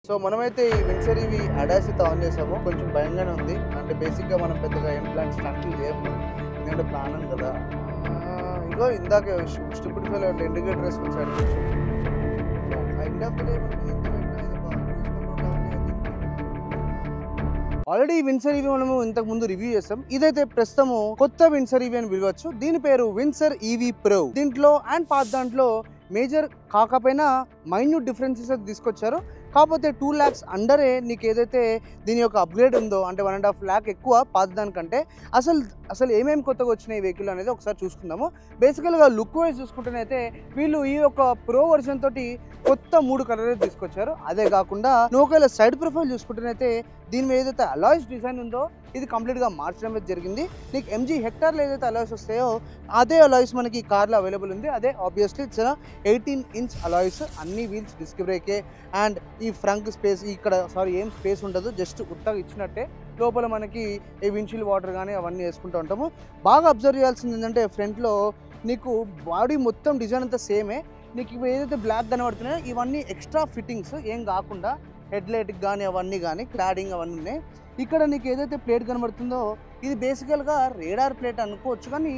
So మనమైతే ఈ Windsor ఇవి అడాస్ అయితే ఆన్ చేసాము. కొంచెం భయంగానే ఉంది. అంటే బేసిక్‌గా మనం పెద్దగా ఇట్లాంటి స్టంట్లు చేయము. ఎందుకంటే ప్లాన్ కదా. ఇగో ఇందాకే స్టూపిడ్ ఫెలో ఇండికేటర్ వేసుకొని సైడ్ వచ్చాం. End of the day already Windsor EV మనము ఇంతకు ముందు రివ్యూ చేస్తాం. ఇదైతే ప్రస్తుతము కొత్త విన్సర్ ఈవీ అని పిలవచ్చు. దీని పేరు విన్సర్ ఈవీ ప్రో. దీంట్లో అండ్ పాత దాంట్లో మేజర్ కాకపోయినా మైన్యూట్ డిఫరెన్సెస్ అయితే తీసుకొచ్చారు. కాకపోతే 2 lakhs అండరే నీకు ఏదైతే దీని యొక్క అప్గ్రేడ్ ఉందో అంటే 1.5 lakh ఎక్కువ పాత దానికంటే. అసలు ఏమేమి కొత్తగా వచ్చినాయి ఈ వెహికల్ అనేది ఒకసారి చూసుకుందాము. బేసికల్గా లుక్ వైజ్ చూసుకుంటేనైతే వీళ్ళు ఈ యొక్క ప్రో వర్షన్ తోటి కొత్త 3 కలర్ తీసుకొచ్చారు. అదే కాకుండా నువ్వు ఒకవేళ సైడ్ ప్రొఫైల్ చూసుకుంటేనైతే దీని మీద ఏదైతే అలాయ్స్ డిజైన్ ఉందో ఇది కంప్లీట్గా మార్చడం అయితే జరిగింది. నీకు MG హెక్టార్లో ఏదైతే అలాయ్స్ వస్తాయో అదే అలాయ్స్ మనకి ఈ కార్లో అవైలబుల్ ఉంది. అదే ఆబ్వియస్లీ ఇట్స్ 18-inch అలాయ్స్, అన్ని వీల్స్ డిస్క్ బ్రేకే. అండ్ ఈ ఫ్రంట్ స్పేస్ ఇక్కడ ఏం స్పేస్ ఉండదు, జస్ట్ ఉత్తగా ఇచ్చినట్టే. లోపల మనకి ఈ విండ్షీల్డ్ వాటర్ కానీ అవన్నీ వేసుకుంటూ ఉంటాము. బాగా అబ్జర్వ్ చేయాల్సింది ఏంటంటే ఫ్రంట్లో నీకు బాడీ మొత్తం డిజైన్ అంతా సేమే. నీకు ఇవి ఏదైతే బ్లాక్ కనబడుతున్నాయో ఇవన్నీ ఎక్స్ట్రా ఫిట్టింగ్స్ ఏం కాకుండా హెడ్ లైట్కి కానీ అవన్నీ కానీ క్లాడింగ్ అవన్నీ ఉన్నాయి. ఇక్కడ నీకు ఏదైతే ప్లేట్ కనబడుతుందో ఇది బేసికల్గా రేడార్ ప్లేట్ అనుకోవచ్చు. కానీ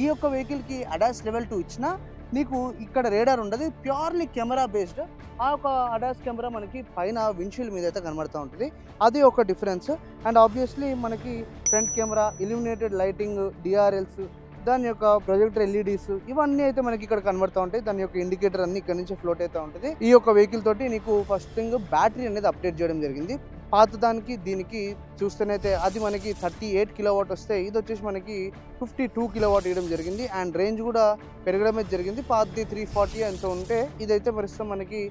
ఈ యొక్క వెహికల్కి అడాస్ లెవెల్ 2 ఇచ్చినా నీకు ఇక్కడ రేడార్ ఉండదు, ప్యూర్లీ కెమెరా బేస్డ్. ఆ ఒక అడాస్ కెమెరా మనకి పైన విండ్షీల్డ్ మీద అయితే కనబడుతూ ఉంటుంది. అది ఒక డిఫరెన్స్. అండ్ ఆబ్వియస్లీ మనకి front camera, illuminated lighting, DRLs, దాని యొక్క ప్రొజెక్టర్ LEDs ఇవన్నీ అయితే మనకి ఇక్కడ కనబడుతూ ఉంటాయి. దాని యొక్క ఇండికేటర్ అన్ని ఇక్కడ నుంచి ఫ్లోట్ అవుతూ ఉంటుంది. ఈ యొక్క వెహికల్ తోటి నీకు ఫస్ట్ థింగ్ బ్యాటరీ అనేది అప్డేట్ చేయడం జరిగింది. పాత దానికి దీనికి చూస్తేనైతే అది మనకి 38 kW వస్తే ఇది వచ్చేసి మనకి 52 kW ఇవ్వడం జరిగింది. అండ్ రేంజ్ కూడా పెరగడమే జరిగింది. పాతది 340 ఎంత ఉంటే ఇదైతే ప్రస్తుతం మనకి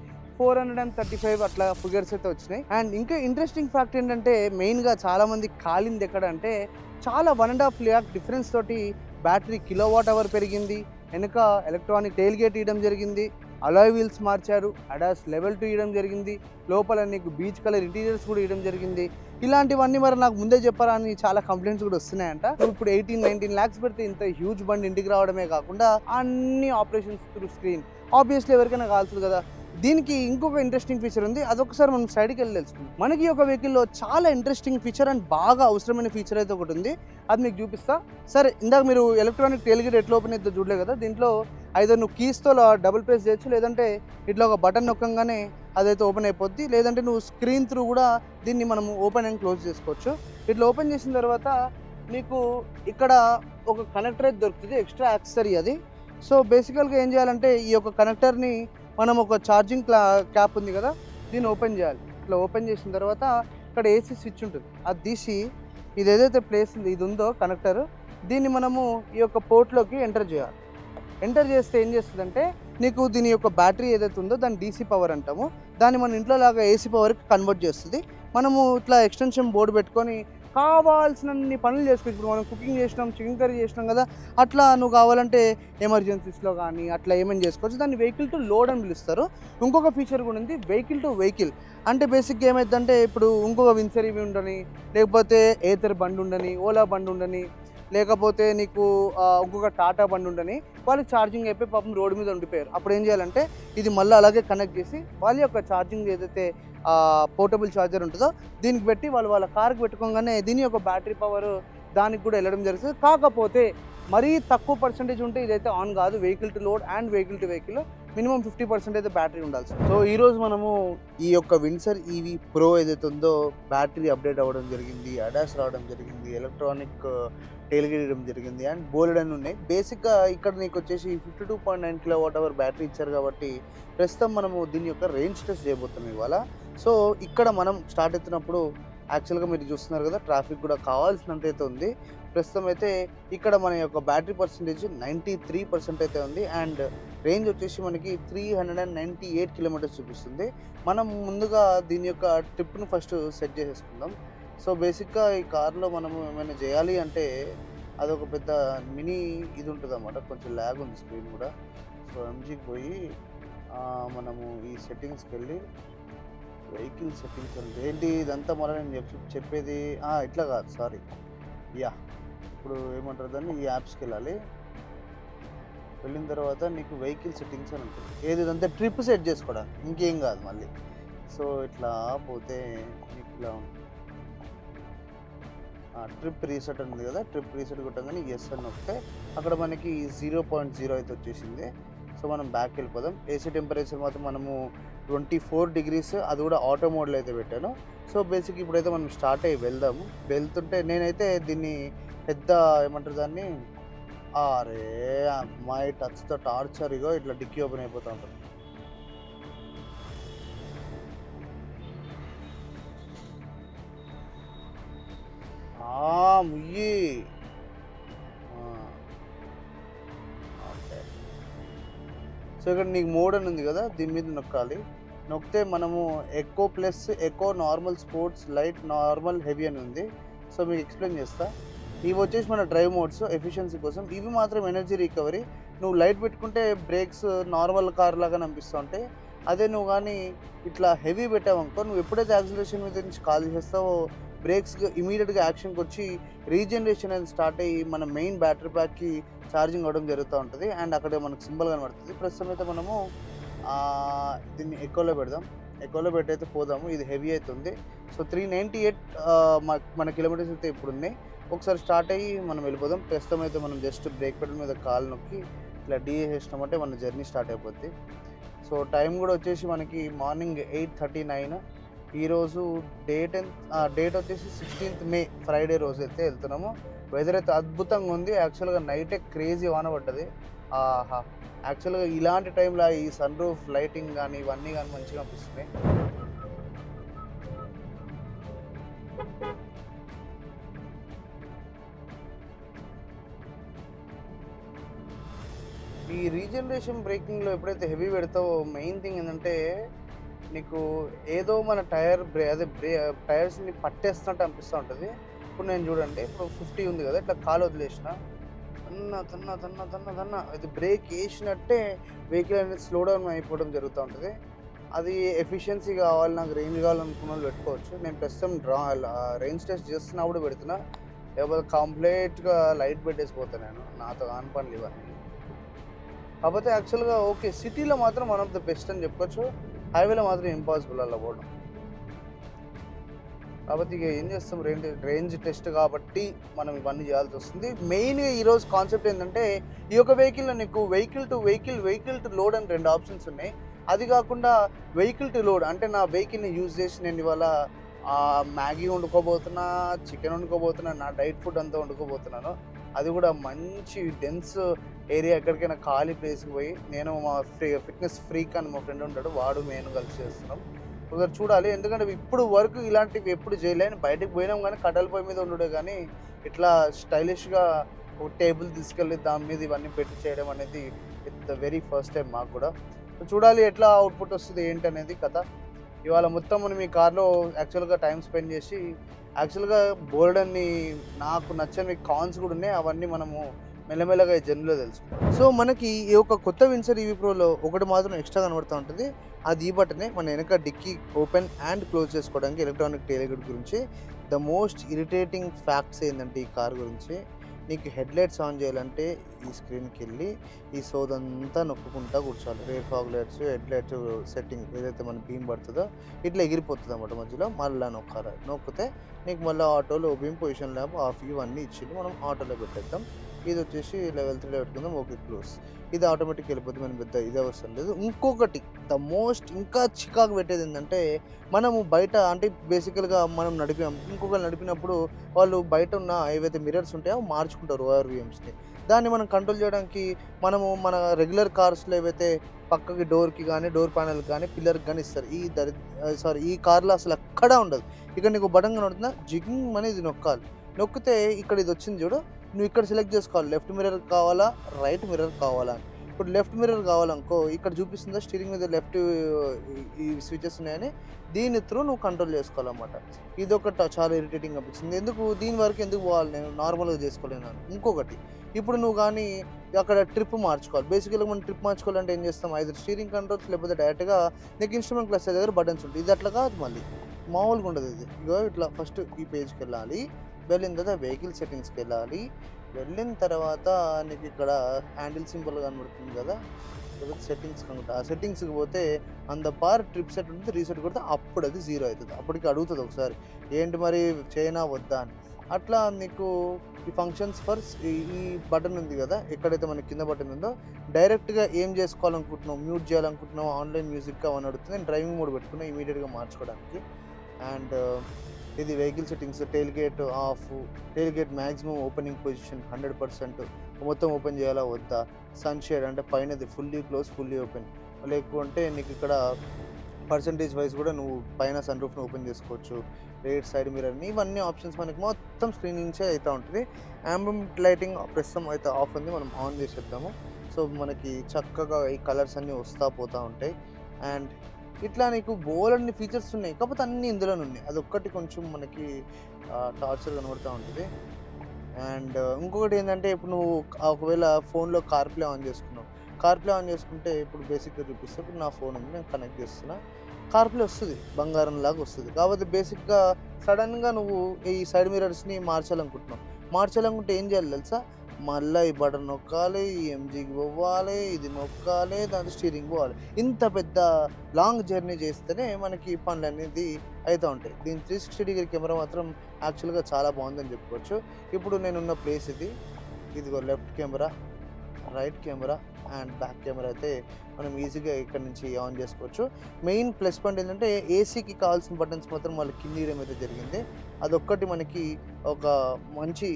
435 అట్లా ఫిగర్స్ అయితే వచ్చినాయి. అండ్ ఇంకా ఇంట్రెస్టింగ్ ఫ్యాక్ట్ ఏంటంటే మెయిన్గా చాలామంది కాలింది ఎక్కడ అంటే చాలా 1.5 lakh డిఫరెన్స్ తోటి బ్యాటరీ kWh పెరిగింది. వెనక ఎలక్ట్రానిక్ టెయిల్ గేట్ ఇవ్వడం జరిగింది, అలాయ్ వీల్స్ మార్చారు, అడాస్ లెవెల్ 2 ఇవ్వడం జరిగింది, లోపల నీకు బీచ్ కలర్ ఇంటీరియర్స్ కూడా ఇవ్వడం జరిగింది. ఇలాంటివన్నీ మరి నాకు ముందే చెప్పారా అని చాలా కంప్లైంట్స్ కూడా వస్తున్నాయంట. ఇప్పుడు 18-19 lakhs పెడితే ఇంత హ్యూజ్ బండి ఇంటికి రావడమే కాకుండా అన్ని ఆపరేషన్స్ త్రూ స్క్రీన్ ఆబ్వియస్లీ ఎవరికైనా కావాల్సింది కదా. దీనికి ఇంకొక ఇంట్రెస్టింగ్ ఫీచర్ ఉంది, అదొకసారి మనం సైడ్కి వెళ్ళి తెలుసుకుందాం. మనకి ఒక వెహికల్లో చాలా ఇంట్రెస్టింగ్ ఫీచర్ అండ్ బాగా అవసరమైన ఫీచర్ అయితే ఒకటి ఉంది, అది మీకు చూపిస్తా. సరే, ఇందాక మీరు ఎలక్ట్రానిక్ టెయిల్ గేట్ ఎట్లా ఓపెన్ అయితే చూడలే కదా, దీంట్లో అయితే నువ్వు కీస్తో డబుల్ ప్రెస్ చేయొచ్చు, లేదంటే ఇట్లా ఒక బటన్ నొక్కంగానే అదైతే ఓపెన్ అయిపోద్ది. లేదంటే నువ్వు స్క్రీన్ త్రూ కూడా దీన్ని మనము ఓపెన్ అండ్ క్లోజ్ చేసుకోవచ్చు. ఇట్లా ఓపెన్ చేసిన తర్వాత నీకు ఇక్కడ ఒక కనెక్టర్ అయితే దొరుకుతుంది, ఎక్స్ట్రా యాక్సెసరీ అది. సో బేసికల్గా ఏం చేయాలంటే ఈ యొక్క కనెక్టర్ని మనం ఒక ఛార్జింగ్ క్యాప్ ఉంది కదా, దీన్ని ఓపెన్ చేయాలి. ఇట్లా ఓపెన్ చేసిన తర్వాత ఇక్కడ AC స్విచ్ ఉంటుంది, అది తీసి ఇది ఏదైతే ప్లేస్ ఇది ఉందో కనెక్టర్, దీన్ని మనము ఈ యొక్క పోర్ట్లోకి ఎంటర్ చేయాలి. ఎంటర్ చేస్తే ఏం చేస్తుందంటే నీకు దీని యొక్క బ్యాటరీ ఏదైతే ఉందో దాన్ని DC పవర్ అంటాము, దాన్ని మన ఇంట్లో లాగా AC పవర్కి కన్వర్ట్ చేస్తుంది. మనము ఇట్లా ఎక్స్టెన్షన్ బోర్డు పెట్టుకొని కావాల్సినన్ని పనులు చేసుకోవచ్చు. ఇప్పుడు మనం కుకింగ్ చేసినాం, చికెన్ కర్రీ చేసినాం కదా, అట్లా నువ్వు కావాలంటే ఎమర్జెన్సీస్లో కానీ అట్లా ఏమైనా చేసుకోవచ్చు. దాన్ని వెహికల్ టు లోడ్ అని పిలుస్తారు. ఇంకొక ఫీచర్ కూడా ఉంది, వెహికల్ టు వెహికల్. అంటే బేసిక్గా ఏమైందంటే ఇప్పుడు ఇంకొక విన్సర్ ఇవి ఉండని, లేకపోతే ఏతర్ బండి ఉండని, ఓలా బండి ఉండని, లేకపోతే నీకు ఇంకొక టాటా బండి ఉండని, వాళ్ళకి ఛార్జింగ్ అయిపోయి పాపం రోడ్డు మీద ఉండిపోయారు. అప్పుడు ఏం చేయాలంటే ఇది మళ్ళీ అలాగే కనెక్ట్ చేసి వాళ్ళ యొక్క ఛార్జింగ్ ఏదైతే పోర్టబుల్ ఛార్జర్ ఉంటుందో దీనికి పెట్టి వాళ్ళ కార్కి పెట్టుకోగానే దీని యొక్క బ్యాటరీ పవర్ దానికి కూడా వెళ్ళడం జరుగుతుంది. కాకపోతే మరీ తక్కువ పర్సెంటేజ్ ఉంటే ఇదైతే ఆన్ కాదు. Vehicle to load and vehicle to vehicle minimum 50% అయితే బ్యాటరీ ఉండాల్సి. సో ఈరోజు మనము ఈ యొక్క విన్సర్ ఈవీ ప్రో ఏదైతే ఉందో బ్యాటరీ అప్డేట్ అవ్వడం జరిగింది, అడాస్ రావడం జరిగింది, ఎలక్ట్రానిక్ టెయిల్ గేట్ ఇవ్వడం జరిగింది, అండ్ బోల్డ్ అని ఉన్నాయి. బేసిక్గా ఇక్కడ నీకు వచ్చేసి 52.9 kWh బ్యాటరీ ఇచ్చారు కాబట్టి ప్రస్తుతం మనము దీని యొక్క రేంజ్ టెస్ట్ చేయబోతున్నాం ఇవాళ. సో ఇక్కడ మనం స్టార్ట్ అవుతున్నప్పుడు యాక్చువల్గా మీరు చూస్తున్నారు కదా, ట్రాఫిక్ కూడా కావాల్సినంత అయితే ఉంది. ప్రస్తుతం అయితే ఇక్కడ మన యొక్క బ్యాటరీ పర్సెంటేజ్ 93% అయితే ఉంది. అండ్ రేంజ్ వచ్చేసి మనకి 398 kilometers చూపిస్తుంది. మనం ముందుగా దీని యొక్క ట్రిప్ను ఫస్ట్ సెట్ చేసేసుకుందాం. సో బేసిక్గా ఈ కార్లో మనము ఏమైనా చేయాలి అంటే అదొక పెద్ద మినీ ఇది ఉంటుంది అన్నమాట, కొంచెం ల్యాగ్ ఉంది స్క్రీన్ కూడా. సో MGకి పోయి మనము ఈ సెట్టింగ్స్కి వెళ్ళి వెహికల్ సెట్టింగ్స్ అంటే ఏంటి ఇదంతా మళ్ళీ నేను చెప్పేది ఇట్లా కాదు, సారీ. ఇప్పుడు ఏమంటారు దాన్ని, ఈ యాప్స్కి వెళ్ళాలి. వెళ్ళిన తర్వాత నీకు వెహికల్ సెట్టింగ్స్ అని ఉంటుంది, ఏది ఇదంతా ట్రిప్ సెట్ చేసుకోవడానికి, ఇంకేం కాదు. మళ్ళీ సో ఇట్లా పోతే మీకు ఇలా ట్రిప్ రీసెట్ ఉంది కదా, ట్రిప్ రీసెట్ కొట్టగానే ఎస్ అని వస్తే అక్కడ మనకి 0.0 అయితే వచ్చేసింది. సో మనం బ్యాక్ వెళ్ళిపోదాం. ఏసీ టెంపరేచర్ మాత్రం మనము 24 degrees, అది కూడా ఆటో మోడ్లో అయితే పెట్టాను. సో బేసిక్ ఇప్పుడైతే మనం స్టార్ట్ అయ్యి వెళ్దాము. వెళ్తుంటే నేనైతే దీన్ని పెద్ద ఏమంటారు దాన్ని, అరే అమ్మాయి టచ్తో టార్చర్, ఇగో ఇట్లా డిక్కీ ఓపెన్ అయిపోతూ ఉంటుంది. ముయ్యి ఓకే. సో ఇక్కడ నీకు మోడ్ అని ఉంది కదా, దీని మీద నొక్కాలి. నొక్కితే మనము eco plus eco, normal, sports, light, normal, heavy అని ఉంది. సో మీకు ఎక్స్ప్లెయిన్ చేస్తా. ఇవి వచ్చేసి మన డ్రైవ్ మోడ్స్ ఎఫిషియన్సీ కోసం. ఇవి మాత్రం ఎనర్జీ రికవరీ. నువ్వు లైట్ పెట్టుకుంటే బ్రేక్స్ నార్మల్ కార్ లాగా అనిపిస్తూ ఉంటాయి. అదే నువ్వు కానీ ఇట్లా హెవీ పెట్టావనుకో, నువ్వు ఎప్పుడైతే యాక్సిలరేషన్ మీద నుంచి కాల్ చేస్తావో బ్రేక్స్ ఇమీడియట్గా యాక్షన్కి వచ్చి రీజనరేషన్ అనేది స్టార్ట్ అయ్యి మన మెయిన్ బ్యాటరీ ప్యాక్కి ఛార్జింగ్ అవ్వడం జరుగుతూ ఉంటుంది. అండ్ అక్కడ మనకు సింబల్ కనబడుతుంది. ప్రస్తుతం అయితే మనము దీన్ని ఎకోలో పెడదాం. ఎకోలో పెట్టయితే పోదాము. ఇది హెవీ అవుతుంది. సో 398 మన కిలోమీటర్స్ అయితే ఇప్పుడు ఉన్నాయి. ఒకసారి స్టార్ట్ అయ్యి మనం వెళ్ళిపోదాం. ప్రస్తుతం అయితే మనం జస్ట్ బ్రేక్ పెడల్ మీద కాలు నొక్కి ఇట్లా డీ చేసినామంటే మన జర్నీ స్టార్ట్ అయిపోద్ది. సో టైం కూడా వచ్చేసి మనకి మార్నింగ్ 8:39. ఈరోజు డేట్ వచ్చేసి 16th May, ఫ్రైడే రోజు అయితే వెళ్తున్నాము. వెదర్ అయితే అద్భుతంగా ఉంది. యాక్చువల్గా నైటే క్రేజీ వాన పడ్డది. ఆహా, యాక్చువల్గా ఇలాంటి టైంలో ఈ సన్ రూఫ్ లైటింగ్ కానీ ఇవన్నీ కానీ మంచిగా అనిపిస్తున్నాయి. ఈ రీజనరేషన్ బ్రేకింగ్లో ఎప్పుడైతే హెవీ పెడతావో మెయిన్ థింగ్ ఏంటంటే నీకు ఏదో మన టైర్స్ని పట్టేస్తున్నట్టు అనిపిస్తూ ఉంటుంది. ఇప్పుడు నేను చూడండి, ఇప్పుడు 50 ఉంది కదా, ఇట్లా కాలు వదిలేసిన తన్న అది బ్రేక్ వేసినట్టే వెహికల్ అనేది స్లో డౌన్ అయిపోవడం జరుగుతూ ఉంటుంది. అది ఎఫిషియన్సీ కావాలి, నాకు రేంజ్ కావాలనుకున్న వాళ్ళు పెట్టుకోవచ్చు. నేను ప్రస్తుతం రేంజ్ టెస్ట్ చేస్తున్నప్పుడు పెడుతున్నా, లేకపోతే కంప్లీట్గా లైట్ పెట్టేసిపోతాను నేను, నాతో కాని పనులు ఇవన్నీ. కాకపోతే యాక్చువల్గా ఓకే, సిటీలో మాత్రం వన్ ఆఫ్ ద బెస్ట్ అని చెప్పుకోవచ్చు. హైవేలో మాత్రం ఇంపాసిబుల్ అలా పోవడం. కాబట్టి ఇక ఏం చేస్తాం, రేంజ్ టెస్ట్ కాబట్టి మనం ఇవన్నీ చేయాల్సి వస్తుంది. మెయిన్గా ఈరోజు కాన్సెప్ట్ ఏంటంటే, ఈ యొక్క వెహికల్లో నీకు వెహికల్ టు లోడ్ అని 2 ఆప్షన్స్ ఉన్నాయి. అది కాకుండా వెహికల్ టు లోడ్ అంటే నా వెహికల్ని యూజ్ చేసి నేను ఇవాళ మ్యాగీ వండుకోబోతున్నా, చికెన్ వండుకోబోతున్నా, నా డైట్ ఫుడ్ అంతా వండుకోబోతున్నాను. అది కూడా మంచి డెన్స్ ఏరియా, ఎక్కడికైనా ఖాళీ ప్లేస్కి పోయి, నేను మా ఫిట్నెస్ ఫ్రీక్ అని మా ఫ్రెండ్ ఉంటాడు, వాడు నేను కలిసి చేస్తున్నాం. ఒకసారి చూడాలి. ఎందుకంటే ఇప్పుడు వరకు ఇలాంటివి ఎప్పుడు చేయలేని, బయటకు పోయినాం కానీ కట్టెల పొయ్యి మీద ఉండడే, కానీ ఇట్లా స్టైలిష్గా ఒక టేబుల్ తీసుకెళ్ళి దాని మీద ఇవన్నీ పెట్టి చేయడం అనేది it's the very first time మాకు కూడా. చూడాలి ఎట్లా అవుట్పుట్ వస్తుంది ఏంటి అనేది కథ. ఇవాళ మొత్తం మనం ఈ కార్లో యాక్చువల్గా టైం స్పెండ్ చేసి, యాక్చువల్గా బోర్డ్ అన్ని నాకు నచ్చని కాన్స్ కూడా ఉన్నాయి, అవన్నీ మనము మెల్లమెల్లగా ఈ జర్నీలో తెలుసుకుంటాం. సో మనకి ఈ యొక్క కొత్త విన్సర్ ఈవీ ప్రోలో ఒకటి మాత్రం ఎక్స్ట్రా కనబడుతూ ఉంటుంది. అది ఈ బటనే, మన వెనక డిక్కీ ఓపెన్ అండ్ క్లోజ్ చేసుకోవడానికి ఎలక్ట్రానిక్ టెయిల్గేట్ గురించి. ద మోస్ట్ ఇరిటేటింగ్ ఫ్యాక్ట్స్ ఏంటంటే ఈ కార్ గురించి, నీకు హెడ్ లైట్స్ ఆన్ చేయాలంటే ఈ స్క్రీన్కి వెళ్ళి ఈ సోదంతా నొక్కుకుంటా కూర్చోవాలి. Rare fog lights, head lights setting ఏదైతే మన బీమ్ పడుతుందో ఇట్లా ఎగిరిపోతుంది అన్నమాట మధ్యలో. మళ్ళీ నొక్కాలి. నొక్కితే నీకు మళ్ళీ ఆటోలో బీమ్ పొజిషన్ ల్యాబ్ ఆఫ్ ఇవన్నీ ఇచ్చింది. మనం ఆటోలో పెట్టేద్దాం. ఇది వచ్చేసి లెవెల్ 3 పెట్టుకుందాం. Okay, close. ఇది ఆటోమేటిక్ వెళ్ళిపోతుంది, మనం పెద్ద ఇది అవసరం లేదు. ఇంకొకటి ద మోస్ట్ ఇంకా చికాకు పెట్టేది ఏంటంటే, మనము బయట అంటే బేసికల్గా మనం నడిపాం, ఇంకొకరు నడిపినప్పుడు వాళ్ళు బయట ఉన్న ఏవైతే మిర్రర్స్ ఉంటాయో మార్చుకుంటారు ORVMస్ని. దాన్ని మనం కంట్రోల్ చేయడానికి మనము మన రెగ్యులర్ కార్స్లో ఏవైతే పక్కకి డోర్కి కానీ, డోర్ ప్యానల్కి కానీ, పిల్లర్కి కానీ ఇస్తారు. ఈ కార్లో అసలు ఎక్కడా ఉండదు. ఇక్కడ నీకు బటన్ కనబడుతుందా, జిగింగ్ అనేది నొక్కాలి. నొక్కితే ఇక్కడ ఇది వచ్చింది చూడు, నువ్వు ఇక్కడ సెలెక్ట్ చేసుకోవాలి, లెఫ్ట్ మిర్రర్ కావాలా, రైట్ మిర్రర్ కావాలా. ఇప్పుడు లెఫ్ట్ మిర్రర్ కావాలనుకో, ఇక్కడ చూపిస్తుందా స్టీరింగ్ మీద లెఫ్ట్ ఈ స్విచెస్ ఉన్నాయని, దీని త్రూ నువ్వు కంట్రోల్ చేసుకోవాలన్నమాట. ఇది ఒకటి చాలా ఇరిటేటింగ్ అనిపించింది. దీని వరకు ఎందుకు పోవాలి, నేను నార్మల్గా చేసుకోలేను. ఇంకొకటి, ఇప్పుడు నువ్వు కానీ అక్కడ ట్రిప్ మార్చుకోవాలి. బేసికల్గా మనం ట్రిప్ మార్చుకోవాలంటే ఏం చేస్తాం, ఐదు స్టీరింగ్ కంట్రోల్స్ లేకపోతే డైరెక్ట్గా నీకు ఇన్స్ట్రుమెంట్ క్లస్టర్ దగ్గర బటన్స్ ఉంటుంది. ఇది అట్లా కాదు, మళ్ళీ మామూలుగా ఉండదు. ఇది ఇగో ఇట్లా ఫస్ట్ ఈ పేజ్కి వెళ్ళాలి, వెళ్ళిన తర్వాత వెహికల్ సెట్టింగ్స్కి వెళ్ళాలి. వెళ్ళిన తర్వాత నీకు ఇక్కడ హ్యాండిల్ సింబల్ కనబడుతుంది కదా, సెట్టింగ్స్ కనుక ఆ సెట్టింగ్స్కి పోతే అంత పార్ ట్రిప్ సెట్ ఉంటుంది, రీసెట్ కొడితే అప్పుడు అది 0 అవుతుంది. అప్పటికి అడుగుతుంది ఒకసారి ఏంటి మరి చేయనా వద్దా అని. అట్లా నీకు ఈ ఫంక్షన్స్ ఫర్ ఈ బటన్ ఉంది కదా, ఎక్కడైతే మనకి కింద బటన్ ఉందో డైరెక్ట్గా ఏం చేసుకోవాలనుకుంటున్నావు, మ్యూట్ చేయాలనుకుంటున్నావు, ఆన్లైన్ మ్యూజిక్ అని అడుగుతుంది. నేను డ్రైవింగ్ మోడ్ పెట్టుకున్నా ఇమీడియట్గా మార్చుకోవడానికి. అండ్ ఇది vehicle settings, tail gate of, tail gate maximum opening position 100% మొత్తం ఓపెన్ చేయాలా వద్దా, సన్షేడ్ అంటే పైనది ఫుల్లీ క్లోజ్ ఫుల్లీ ఓపెన్, లేకుంటే నీకు ఇక్కడ పర్సంటేజ్ వైజ్ కూడా నువ్వు పైన సన్ రూఫ్ని ఓపెన్ చేసుకోవచ్చు, రైట్ సైడ్ మిర్రర్ని, ఇవన్నీ ఆప్షన్స్ మనకి మొత్తం స్క్రీన్ నుంచే అవుతూ ఉంటుంది. యాంబియంట్ లైటింగ్ ప్రస్తుతం అయితే ఆఫ్ ఉంది, మనం ఆన్ చేసేద్దాము. సో మనకి చక్కగా ఈ కలర్స్ అన్నీ వస్తూ పోతూ ఉంటాయి. అండ్ ఇట్లా నీకు బోలెడన్ని ఫీచర్స్ ఉన్నాయి, కాకపోతే అన్నీ ఇందులోనే ఉన్నాయి. అదొక్కటి కొంచెం మనకి టార్చర్ కనబడుతూ ఉంటుంది. అండ్ ఇంకొకటి ఏంటంటే ఇప్పుడు నువ్వు ఒకవేళ ఫోన్లో కార్ప్లే ఆన్ చేసుకున్నావు, కార్ప్లే ఆన్ చేసుకుంటే ఇప్పుడు బేసిక్గా చూపిస్తే ఇప్పుడు నా ఫోన్ ఉంది, నేను కనెక్ట్ చేస్తున్నా, కార్ప్లే వస్తుంది, బంగారం లాగా వస్తుంది. కాబట్టి బేసిక్గా సడన్గా నువ్వు ఈ సైడ్ మిరర్స్ని మార్చాలనుకుంటే ఏం చేయాలి తెలుసా, మళ్ళీ ఈ బటన్ నొక్కాలి, ఈ ఎంజీకి పోవాలి, ఇది నొక్కాలి, దాంతో స్టీరింగ్ పోవాలి. ఇంత పెద్ద లాంగ్ జర్నీ చేస్తేనే మనకి పనులు అనేది అవుతూ ఉంటాయి. దీని 360 డిగ్రీ కెమెరా మాత్రం యాక్చువల్గా చాలా బాగుందని చెప్పుకోవచ్చు. ఇప్పుడు నేనున్న ప్లేస్ ఇదిగో left camera, right camera and back camera అయితే మనం ఈజీగా ఇక్కడ నుంచి ఆన్ చేసుకోవచ్చు. మెయిన్ ప్లస్ పాయింట్ ఏంటంటే ఏసీకి కావాల్సిన బటన్స్ మాత్రం వాళ్ళు కింద ఇవ్వడం అయితే జరిగింది. అదొక్కటి మనకి ఒక మంచి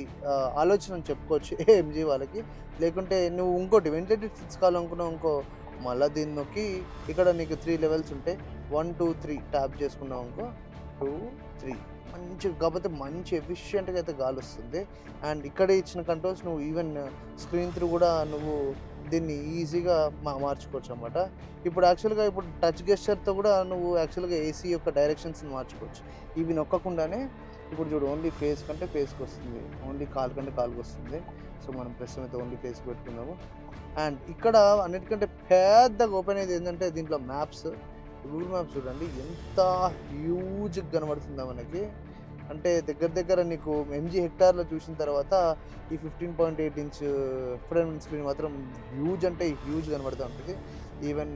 ఆలోచన అని చెప్పుకోవచ్చు ఎంజీ వాళ్ళకి. లేకుంటే నువ్వు ఇంకోటి వెంటిలేటెడ్ సీట్స్ కావాలనుకున్నావు ఇంకో, మళ్ళీ దీన్ని నొక్కి ఇక్కడ నీకు 3 లెవెల్స్ ఉంటాయి, 1 2 3 ట్యాప్ చేసుకున్నావు ఇంకో 2 3 మంచి, కాకపోతే మంచి ఎఫిషియెంట్గా అయితే గాలి వస్తుంది. అండ్ ఇక్కడ ఇచ్చిన కంట్రోల్స్ నువ్వు ఈవెన్ స్క్రీన్ త్రూ కూడా నువ్వు దీన్ని ఈజీగా మార్చుకోవచ్చు అన్నమాట. ఇప్పుడు యాక్చువల్గా ఇప్పుడు టచ్ గెస్చర్తో కూడా నువ్వు యాక్చువల్గా ఏసీ యొక్క డైరెక్షన్స్ని మార్చుకోవచ్చు. ఇవి నొక్కకుండానే ఇప్పుడు చూడు, ఓన్లీ ఫేస్ కంటే ఫేస్కి వస్తుంది, ఓన్లీ కాల్ కంటే కాల్కి వస్తుంది. సో మనం ప్రస్తుతం అయితే ఓన్లీ ఫేస్కి పెట్టుకుందాము. అండ్ ఇక్కడ అన్నిటికంటే పెద్దగా ఓపెన్ అయ్యేది ఏంటంటే దీంట్లో మ్యాప్స్, గూగుల్ మ్యాప్స్ చూడండి ఎంత హ్యూజ్గా కనబడుతుందా మనకి. అంటే దగ్గర నీకు ఎంజీ హెక్టార్లో చూసిన తర్వాత ఈ 15.8 ఇంచ్ ఫ్రంట్ స్క్రీన్ మాత్రం హ్యూజ్ అంటే హ్యూజ్ కనబడుతూ ఉంటుంది. ఈవెన్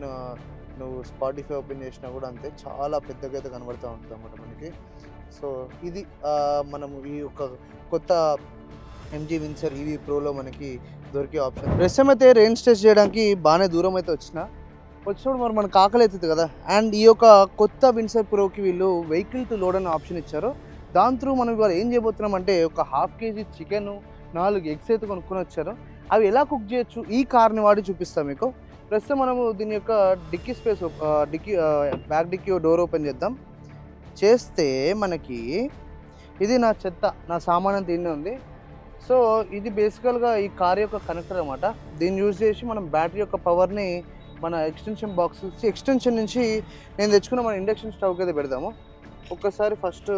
నువ్వు స్పాటిఫై ఓపెన్ చేసినా కూడా అంతే, చాలా పెద్దగా అయితే కనబడుతూ ఉంటుంది అన్నమాట మనకి. సో ఇది మనము ఈ యొక్క కొత్త ఎంజీ విన్సర్ ఈవీ ప్రోలో మనకి దొరికే ఆప్షన్. ప్రస్తుతం అయితే రేంజ్ టెస్ట్ చేయడానికి బాగానే దూరం అయితే వచ్చినప్పుడు మరి మనకు ఆకలి అవుతుంది కదా. అండ్ ఈ యొక్క కొత్త విన్సర్ ప్రోకి వీళ్ళు వెహికల్ టు లోడ్ అనే ఆప్షన్ ఇచ్చారు. దాని త్రూ మనం ఇవాళ ఏం చేయబోతున్నాం అంటే ఒక 1/2 kg చికెన్, 4 ఎగ్స్ అయితే కొనుక్కొని వచ్చారు. అవి ఎలా కుక్ చేయొచ్చు ఈ కార్ని వాడి చూపిస్తాం మీకు. ప్రస్తుతం మనము దీని యొక్క dicky space, back dicky door open చేస్తే మనకి ఇది నా చెత్త, నా సామాన్ అంతా దీన్నే ఉంది. సో ఇది బేసికల్గా ఈ కార్ యొక్క కనెక్టర్ అనమాట. దీన్ని యూజ్ చేసి మనం బ్యాటరీ యొక్క పవర్ని మన ఎక్స్టెన్షన్ బాక్స్, ఎక్స్టెన్షన్ నుంచి నేను తెచ్చుకున్న మన ఇండక్షన్ స్టవ్కి అయితే పెడదాము. ఒక్కసారి ఫస్ట్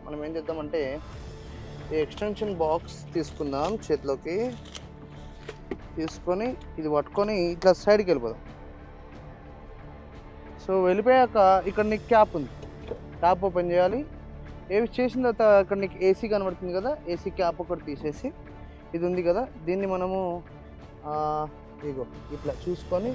మనం ఏం చేద్దామంటే ఈ ఎక్స్టెన్షన్ బాక్స్ తీసుకుందాం, చేతిలోకి తీసుకొని ఇది పట్టుకొని ఇట్లా సైడ్కి వెళ్ళిపోదాం. సో వెళ్ళిపోయాక ఇక్కడ నీకు క్యాప్ ఉంది, క్యాప్ ఓపెన్ చేయాలి. ఏవి చేసిన తర్వాత ఇక్కడ నీకు ఏసీ కనబడుతుంది కదా, ఏసీ క్యాప్ ఒకటి తీసేసి ఇది ఉంది కదా, దీన్ని మనము ఇగో ఇట్లా చూసుకొని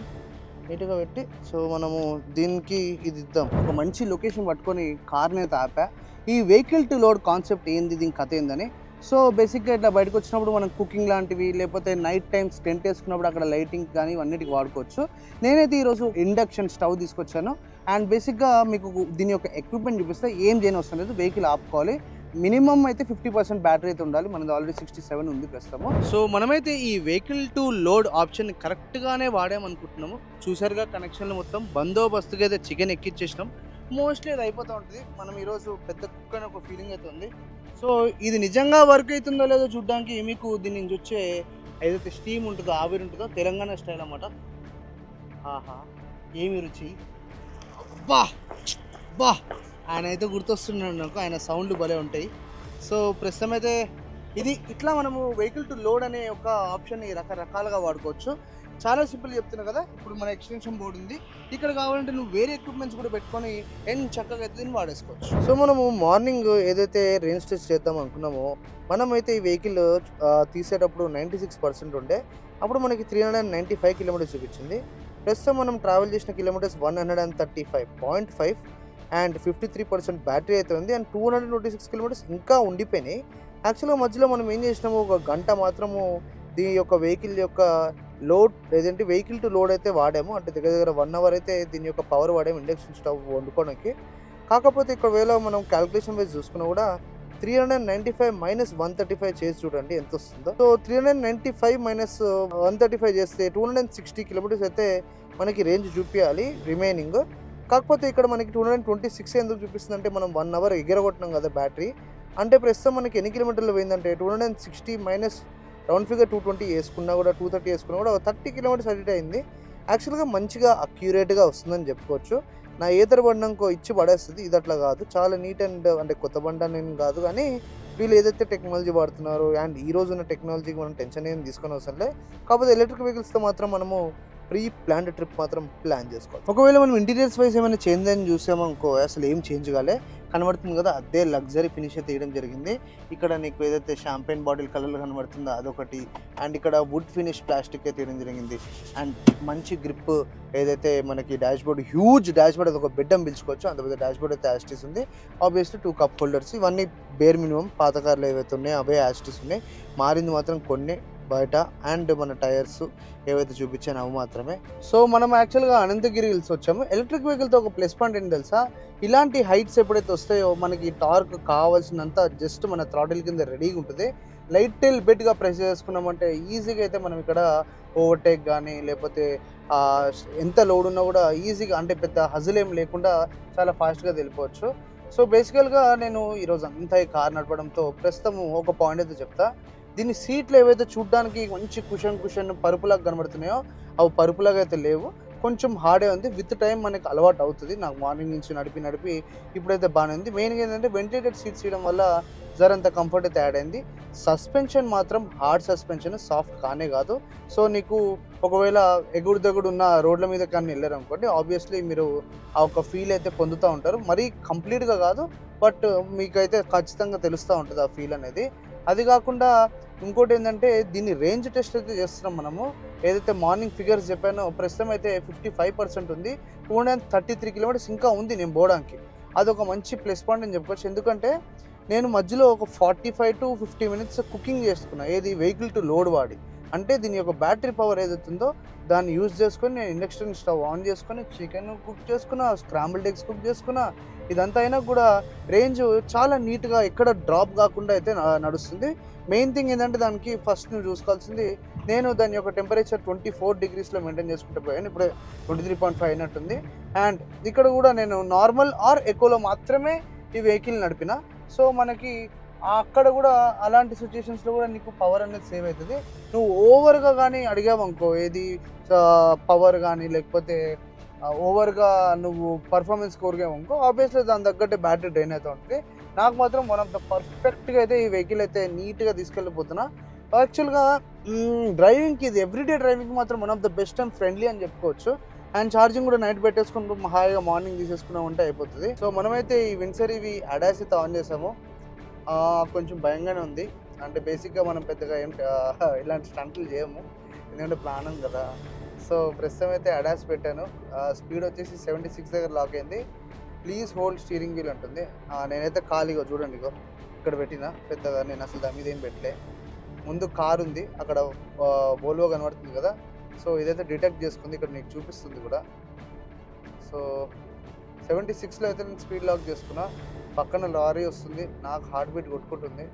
నీట్గా పెట్టి, సో మనము దీనికి ఇది ఇద్దాం. ఒక మంచి లొకేషన్ పట్టుకొని కార్ని అయితే ఆపా. ఈ వెహికల్ టు లోడ్ కాన్సెప్ట్ ఏంది, దీని కథ ఏందని. సో బేసిక్గా ఇట్లా బయటకు వచ్చినప్పుడు మనం కుకింగ్ లాంటివి, లేకపోతే నైట్ టైమ్స్ టెంట్ వేసుకున్నప్పుడు అక్కడ లైటింగ్ కానీ ఇవన్నిటికి వాడుకోవచ్చు. నేనైతే ఈరోజు ఇండక్షన్ స్టవ్ తీసుకొచ్చాను. అండ్ బేసిక్గా మీకు దీని యొక్క ఎక్విప్మెంట్ చూపిస్తే ఏం చేయని అవసరం లేదు, వెహికల్ ఆపుకోవాలి. మినిమం అయితే 50% బ్యాటరీ అయితే ఉండాలి. మనది ఆల్రెడీ 67 ఉంది ప్రస్తుతము. సో మనమైతే ఈ వెహికల్ టు లోడ్ ఆప్షన్ కరెక్ట్గానే వాడామనుకుంటున్నాము. చూసారుగా కనెక్షన్లు మొత్తం బందోబస్తుగా అయితే చికెన్ ఎక్కిచ్చేసినాం. మోస్ట్లీ అది అయిపోతూ ఉంటుంది. మనం ఈరోజు పెద్ద కుక్ అనే ఒక ఫీలింగ్ అయితే ఉంది. సో ఇది నిజంగా వర్క్ అవుతుందో లేదో చూడడానికి మీకు దీని నుంచి వచ్చే ఏదైతే స్టీమ్ ఉంటుందో, ఆవిరి ఉంటుందో, తెలంగాణ స్టైల్ అన్నమాట. ఆహా ఏమి రుచి, బా ఆయన అయితే గుర్తొస్తున్నాడు నాకు, ఆయన సౌండ్లు భలే ఉంటాయి. సో ప్రస్తుతం అయితే ఇది ఇట్లా మనము వెహికల్ టు లోడ్ అనే ఒక ఆప్షన్ని రకరకాలుగా వాడుకోవచ్చు. చాలా సింపుల్ చెప్తున్నా కదా. ఇప్పుడు మన ఎక్స్టెన్షన్ బోర్డు ఉంది, ఇక్కడ కావాలంటే నువ్వు వేరే ఎక్విప్మెంట్స్ కూడా పెట్టుకొని చక్కగా అయితే దీన్ని వాడేసుకోవచ్చు. సో మనము మార్నింగ్ ఏదైతే రేంజ్ టెస్ట్ చేద్దాం అనుకున్నామో, మనమైతే ఈ వెహికల్ తీసేటప్పుడు 96% ఉండే, అప్పుడు మనకి 395 కిలోమీటర్స్ చూపించింది. ప్రస్తుతం మనం ట్రావెల్ చేసిన కిలోమీటర్స్ 135.5 అండ్ 53% బ్యాటరీ అయితే ఉంది. అండ్ 226 కిలోమీటర్స్ ఇంకా ఉండిపోయినాయి. యాక్చువల్గా మధ్యలో మనం ఏం చేసినాము, ఒక గంట మాత్రము దీని యొక్క వెహికల్ యొక్క లోడ్ ఏదంటే వెహికల్ టు లోడ్ అయితే వాడాము. అంటే దగ్గర దగ్గర 1 అవర్ అయితే దీని యొక్క పవర్ వాడాము ఇండక్షన్ స్టవ్ వండుకోవడానికి. కాకపోతే ఇక్కడ వేళ మనం క్యాలిక్యులేషన్ వైజ్ చూసుకున్నా కూడా 395 మైనస్ 135 చేసి చూడండి ఎంత వస్తుందో. సో 395 మైనస్ 135 చేస్తే 260 కిలోమీటర్స్ అయితే మనకి రేంజ్ చూపించాలి రిమైనింగ్. కాకపోతే ఇక్కడ మనకి 226 ఎందుకు చూపిస్తుంది అంటే మనం 1 అవర్ ఎగరగొట్టినాం కదా బ్యాటరీ. అంటే ప్రస్తుతం మనకి ఎన్ని కిలోమీటర్లు పోయిందంటే 260 మైనస్ రౌండ్ ఫిగర్ 220 వేసుకున్నా కూడా 230 వేసుకున్నా కూడా 30 కిలోమీటర్స్ అడిట్ అయింది. యాక్చువల్గా మంచిగా అక్యూరేట్గా వస్తుందని చెప్పుకోవచ్చు. నా ఏతర బండంకో ఇచ్చి పడేస్తుంది, ఇది అట్లా కాదు. చాలా నీట్ అండ్ అంటే కొత్త బండ నేను కాదు, కానీ వీళ్ళు ఏదైతే టెక్నాలజీ వాడుతున్నారో అండ్ ఈ రోజు ఉన్న టెక్నాలజీకి మనం టెన్షన్ ఏం తీసుకొని అవసరం లేదు. కాకపోతే ఎలక్ట్రిక్ వెహికల్స్తో మాత్రం మనము ప్రీ ప్లాన్డ్ ట్రిప్ మాత్రం ప్లాన్ చేసుకోవాలి. ఒకవేళ మనం ఇంటీరియర్స్ వైజ్ ఏమైనా చేంజ్ అని చూసామో అనుకో, అసలు ఏం చేంజ్ కాలే, కనబడుతుంది కదా అదే లగ్జరీ ఫినిష్ అయితే తీయడం జరిగింది. ఇక్కడ నీకు ఏదైతే షాంపెయిన్ బాటిల్ కలర్లో కనబడుతుందో అదొకటి, అండ్ ఇక్కడ వుడ్ ఫినిష్ ప్లాస్టిక్ అయితే తీయడం జరిగింది. అండ్ మంచి గ్రిప్ ఏదైతే మనకి dash board, huge dash board, అది ఒక బెడ్ అని పిలుచుకోవచ్చు, అంత పెద్ద డాష్ బోర్డ్ అయితే యాస్టిస్ ఉంది. ఆబ్వియస్లీ 2 కప్ హోల్డర్స్, ఇవన్నీ బేర్ మినిమం. పాత కార్లు ఏవైతే ఉన్నాయో అవే యాస్టిస్ ఉన్నాయి, మారింది మాత్రం కొన్ని బయట. అండ్ మన టైర్స్ ఏవైతే చూపించాను అవి మాత్రమే. సో మనం యాక్చువల్గా అనంతగిరి హిల్స్ వచ్చాము. ఎలక్ట్రిక్ వెహికల్తో ఒక ప్లస్ పాయింట్ ఏంటి తెలుసా, ఇలాంటి హైట్స్ ఎప్పుడైతే వస్తాయో మనకి టార్క్ కావాల్సినంత జస్ట్ మన థ్రాటిల్ కింద రెడీగా ఉంటుంది. లైట్ టైల్ బెట్గా ప్రెస్ చేసుకున్నామంటే ఈజీగా అయితే మనం ఇక్కడ ఓవర్టేక్ కానీ లేకపోతే ఎంత లోడ్ ఉన్నా కూడా ఈజీగా, అంటే పెద్ద హజల్ ఏం లేకుండా చాలా ఫాస్ట్గా వెళ్ళిపోవచ్చు. సో బేసికల్గా నేను ఈరోజు అంతా ఈ కార్ నడపడంతో ప్రస్తుతం ఒక పాయింట్ అయితే చెప్తా. దీని సీట్లు ఏవైతే చూడడానికి మంచి కుషన్ పరుపులాగా కనబడుతున్నాయో అవి పరుపులాగా అయితే లేవు, కొంచెం హార్డే ఉంది. విత్ టైం మనకి అలవాటు అవుతుంది. నాకు మార్నింగ్ నుంచి నడిపి ఇప్పుడైతే బాగానే ఉంది. మెయిన్గా ఏంటంటే వెంటిలేటెడ్ సీట్స్ చేయడం వల్ల జరంత కంఫర్ట్ అయితే యాడ్ అయింది. సస్పెన్షన్ మాత్రం హార్డ్ సస్పెన్షన్, సాఫ్ట్ కానే కాదు. సో నీకు ఒకవేళ ఎగుడు ఉన్న రోడ్ల మీద కానీ వెళ్ళారు అనుకోండి, ఆబ్వియస్లీ మీరు ఆ ఒక ఫీల్ అయితే పొందుతూ ఉంటారు. మరీ కంప్లీట్గా కాదు, బట్ మీకైతే ఖచ్చితంగా తెలుస్తూ ఉంటుంది ఆ ఫీల్ అనేది. అది కాకుండా ఇంకోటి ఏంటంటే దీన్ని రేంజ్ టెస్ట్ అయితే చేస్తున్నాం మనము. ఏదైతే మార్నింగ్ ఫిగర్స్ చెప్పానో ప్రస్తుతం అయితే 55% ఉంది. 233 కిలోమీటర్స్ ఇంకా ఉంది నేను పోవడానికి. అదొక మంచి ప్లస్ పాయింట్ అని చెప్పుకోవచ్చు. ఎందుకంటే నేను మధ్యలో ఒక 45 to 50 మినిట్స్ కుకింగ్ చేసుకున్నా, ఏది వెహికల్ టు లోడ్ వాడి. అంటే దీని యొక్క బ్యాటరీ పవర్ ఏదైతుందో దాన్ని యూజ్ చేసుకొని నేను ఇండక్షన్ స్టవ్ ఆన్ చేసుకొని చికెన్ కుక్ చేసుకున్నా, స్క్రాంబుల్డ్ ఎగ్స్ కుక్ చేసుకున్నా. ఇదంతా అయినా కూడా రేంజ్ చాలా నీట్గా ఎక్కడ డ్రాప్ కాకుండా అయితే నడుస్తుంది. మెయిన్ థింగ్ ఏంటంటే దానికి ఫస్ట్ నువ్వు చూసుకోవాల్సింది, నేను దాని యొక్క టెంపరేచర్ 24 డిగ్రీస్లో మెయింటైన్ చేసుకుంటూ పోయాను. ఇప్పుడే 23.5 అయినట్టుంది. అండ్ ఇక్కడ కూడా నేను నార్మల్ ఆర్ ఎకోలో మాత్రమే ఈ వెహికల్ నడిపిన. సో మనకి అక్కడ కూడా అలాంటి సిచ్యుయేషన్స్లో కూడా నీకు పవర్ అనేది సేవ్ అవుతుంది. నువ్వు ఓవర్గా కానీ అడిగావనుకో, ఏది పవర్ కానీ లేకపోతే ఓవర్గా నువ్వు పర్ఫార్మెన్స్ కోరిగావనుకో, ఆబ్వియస్లీ దాని తగ్గట్టే బ్యాటరీ డ్రైన్ అవుతూ ఉంటుంది. నాకు మాత్రం వన్ ఆఫ్ ద పర్ఫెక్ట్గా అయితే ఈ వెహికల్ అయితే నీట్గా తీసుకెళ్ళిపోతున్నా. యాక్చువల్గా డ్రైవింగ్కి, ఇది ఎవ్రీడే డ్రైవింగ్కి మాత్రం one of the best and friendly అని చెప్పుకోవచ్చు. అండ్ ఛార్జింగ్ కూడా నైట్ పెట్టేసుకుంటూ హాయిగా మార్నింగ్ తీసేసుకున్నాం ఉంటే అయిపోతుంది. సో మనమైతే ఈ విన్సర్ ఇవి అడాస్ అయితే ఆన్ చేసాము. కొంచెం భయంగానే ఉంది. అంటే బేసిక్గా మనం పెద్దగా ఏం ఇలాంటి స్టంట్లు చేయము, ఎందుకంటే ప్రాణం కదా. సో ప్రస్తుతం అయితే అడాస్ పెట్టాను. స్పీడ్ వచ్చేసి 76 దగ్గర లాక్ అయింది. ప్లీజ్ హోల్డ్ స్టీరింగ్ వీల్ అంటుంది. నేనైతే ఖాళీగా చూడండి ఇక్కడ పెట్టిన, పెద్దగా నేను అసలు దాని మీద ఏం పెట్టలే. ముందు కార్ ఉంది, అక్కడ వోల్వో కనబడుతుంది కదా. సో ఇదైతే డిటెక్ట్ చేసుకుంది, ఇక్కడ నీకు చూపిస్తుంది కూడా. సో 76లో అయితే నేను స్పీడ్ లాక్ చేసుకున్నా. పక్కన లారీ వస్తుంది, నాకు హార్ట్ బీట్ కొట్టుకుంటుంది.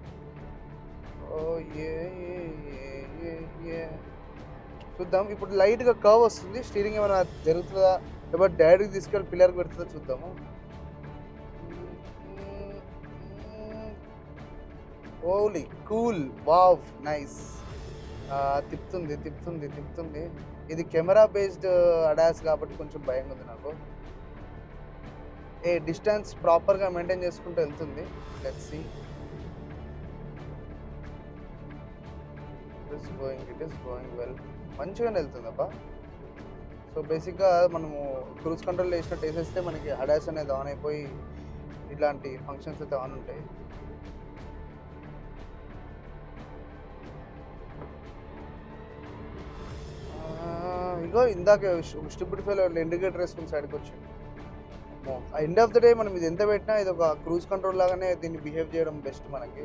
చూద్దాం. ఇప్పుడు లైట్గా కర్వ్ వస్తుంది, స్టీరింగ్ ఏమైనా జరుగుతుందా లేకపోతే డైరెక్ట్గా తీసుకెళ్ళి పిల్లర్కి పెడుతుందో చూద్దాము. ఓలీ కూల్, వావ్, నైస్. తిప్పుతుంది. ఇది కెమెరా బేస్డ్ అడాస్ కాబట్టి కొంచెం భయంగా ఉంది నాకు. డిస్టెన్స్ ప్రాపర్గా మెయింటైన్ చేసుకుంటూ వెళ్తుంది. Let's see. It is going well. మంచిగానే వెళ్తుందబ్బా. సో బేసిక్గా మనము క్రూజ్ కంట్రోల్ వేసినట్టు వేసేస్తే మనకి అడాస్ అనేది ఆన్ అయిపోయి ఇలాంటి ఫంక్షన్స్ అయితే ఆన్ ఉంటాయి. ఇగో ఇందాక స్టూపిడ్ ఫెలో ఇండికేటర్ వేసుకుని సైడ్కి వచ్చింది. ఎండ్ ఆఫ్ ద డే మనం ఇది ఎంత పెట్టినా ఇది ఒక క్రూజ్ కంట్రోల్ లాగానే దీన్ని బిహేవ్ చేయడం బెస్ట్ మనకి,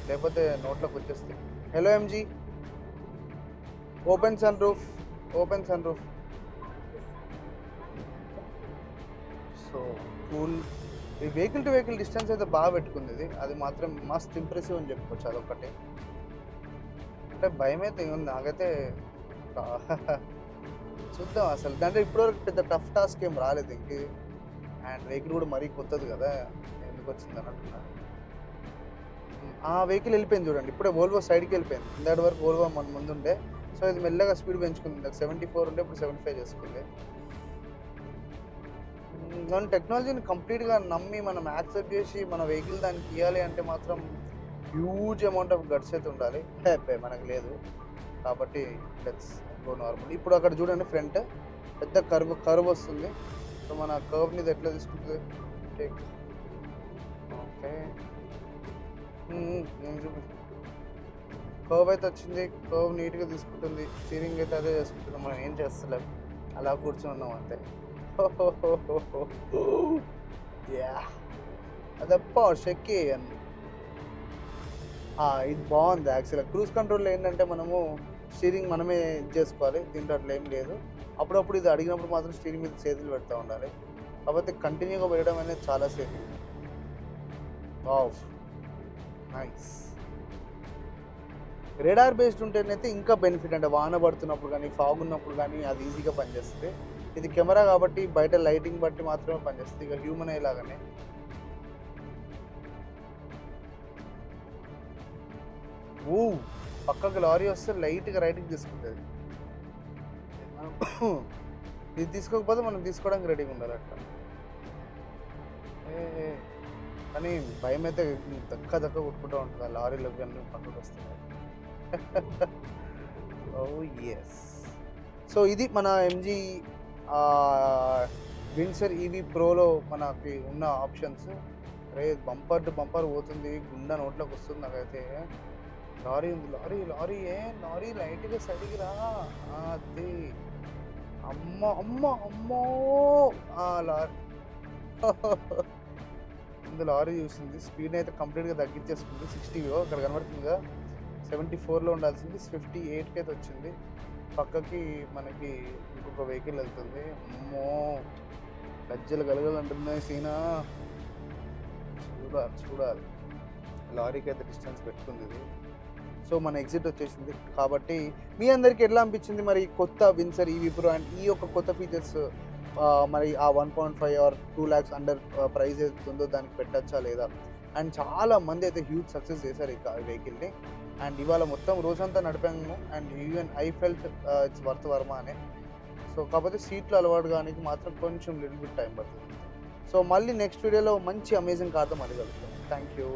లేకపోతే నోట్లోకి వచ్చేస్తాయి. Hello MG, open sunroof, open sunroof. So cool. ఈ వెహికల్ టు వెహికల్ డిస్టెన్స్ అయితే బాగా పెట్టుకుంది ఇది, అది మాత్రం మస్త్ ఇంప్రెసివ్ అని చెప్పుకోవచ్చు. అదొకటి అంటే భయం అయితే ఉంది నాకైతే. చూద్దాం అసలు దాంట్లో ఇప్పటివరకు పెద్ద టఫ్ టాస్క్ ఏం రాలేదు ఇంక. అండ్ వెహికల్ కూడా మరీ కొత్తది కదా, ఎందుకు వచ్చిందని అంటున్నా. ఆ వెహికల్ వెళ్ళిపోయింది చూడండి, ఇప్పుడే వోల్వో సైడ్కి వెళ్ళిపోయింది. ఇందాటి వరకు వోల్వో మన ముందుండే, సో ఇది మెల్లగా స్పీడ్ పెంచుకుంది. 74 ఉండే ఇప్పుడు 75 చేసుకుంది. మన టెక్నాలజీని కంప్లీట్గా నమ్మి మనం యాక్సెప్ట్ చేసి మన వెహికల్ దానికి ఇవ్వాలి అంటే మాత్రం హ్యూజ్ అమౌంట్ ఆఫ్ గట్స్ అయితే ఉండాలి. మనకు లేదు కాబట్టి లెట్స్ గో నార్మల్. ఇప్పుడు అక్కడ చూడండి ఫ్రంట్ పెద్ద కర్వ్ వస్తుంది. సో మన కర్వ్ని ఇది ఎట్లా తీసుకుంటుంది, టేక్ ఓకే. కర్వ్ అయితే వచ్చింది, కర్వ్ నీట్గా తీసుకుంటుంది. స్టీరింగ్ అయితే అదే చేసుకుంటుంది, మనం ఏం చేస్తలేం, అలా కూర్చొని ఉన్నాం అంతే. యా అదప్ప షెక్కి అని. ఇది బాగుంది యాక్చువల్గా. క్రూజ్ కంట్రోల్లో ఏంటంటే మనము స్టీరింగ్ మనమే ఇది చేసుకోవాలి, దీంట్లో అట్లా ఏం లేదు. అప్పుడప్పుడు ఇది అడిగినప్పుడు మాత్రం స్టీరింగ్ మీద చేతులు పెడతా ఉండాలి, కాకపోతే కంటిన్యూగా పెట్టడం అనేది చాలా safe. Wow nice. Radar based ఉంటేనైతే ఇంకా బెనిఫిట్, అంటే వాన పడుతున్నప్పుడు కానీ ఫాగ్ ఉన్నప్పుడు కానీ అది ఈజీగా పనిచేస్తుంది. ఇది కెమెరా కాబట్టి బయట లైటింగ్ బట్టి మాత్రమే పనిచేస్తుంది, ఇక హ్యూమన్ అయ్యేలాగానే. పక్కకి లారీ వస్తే లైట్గా రైట్కి తీసుకుంటుంది. ఇది తీసుకోకపోతే మనం తీసుకోవడానికి రెడీగా ఉండాలి అట్లా. కానీ భయం అయితే దక్క కొట్టుకుంటూ ఉంటుంది ఆ లారీలో అన్నీ పక్కకు వస్తున్నాయి. ఓ ఎస్. సో ఇది మన ఎంజీ విన్సర్ ఈవీ ప్రోలో మనకి ఉన్న ఆప్షన్స్. అరే బంపర్ టు బంపర్ పోతుంది, గుండా నోట్లోకి వస్తుంది నాకైతే. లారీ ఉంది, లారీ లైట్గా సైడ్కి రా. అది అమ్మో లారీ ముందు లారీ చూసింది, స్పీడ్ అయితే కంప్లీట్గా తగ్గించేసుకుంది. 60 అక్కడ కనబడుతుందిగా, 74లో ఉండాల్సింది 58కి అయితే వచ్చింది. పక్కకి మనకి ఇంకొక వెహికల్ వెళ్తుంది. అమ్మో గజ్జలు గలగలంటున్నాయి సీనా. చూడాలి. లారీకి అయితే డిస్టెన్స్ పెట్టుకుంది ఇది. సో మన ఎగ్జిట్ వచ్చేసింది. కాబట్టి మీ అందరికీ ఎట్లా అనిపించింది మరి కొత్త విన్సర్ ఈవీ ప్రో అండ్ ఈ యొక్క కొత్త ఫీచర్స్? మరి ఆ 1.5 or 2 lakhs అండర్ ప్రైస్ ఏతుందో దానికి పెట్టచ్చా లేదా? అండ్ చాలా మంది అయితే హ్యూజ్ సక్సెస్ చేశారు ఈ వెహికల్ని. అండ్ ఇవాళ మొత్తం రోజంతా నడిపాము and even I felt it's worth వర్మ అనే. సో కాకపోతే సీట్లు అలవాటు కానీ మాత్రం కొంచెం లిటిల్ బిట్ టైం పడుతుంది. సో మళ్ళీ నెక్స్ట్ వీడియోలో మంచి అమేజింగ్ కార్తో మళ్ళీ కలుగుతాం. Thank you.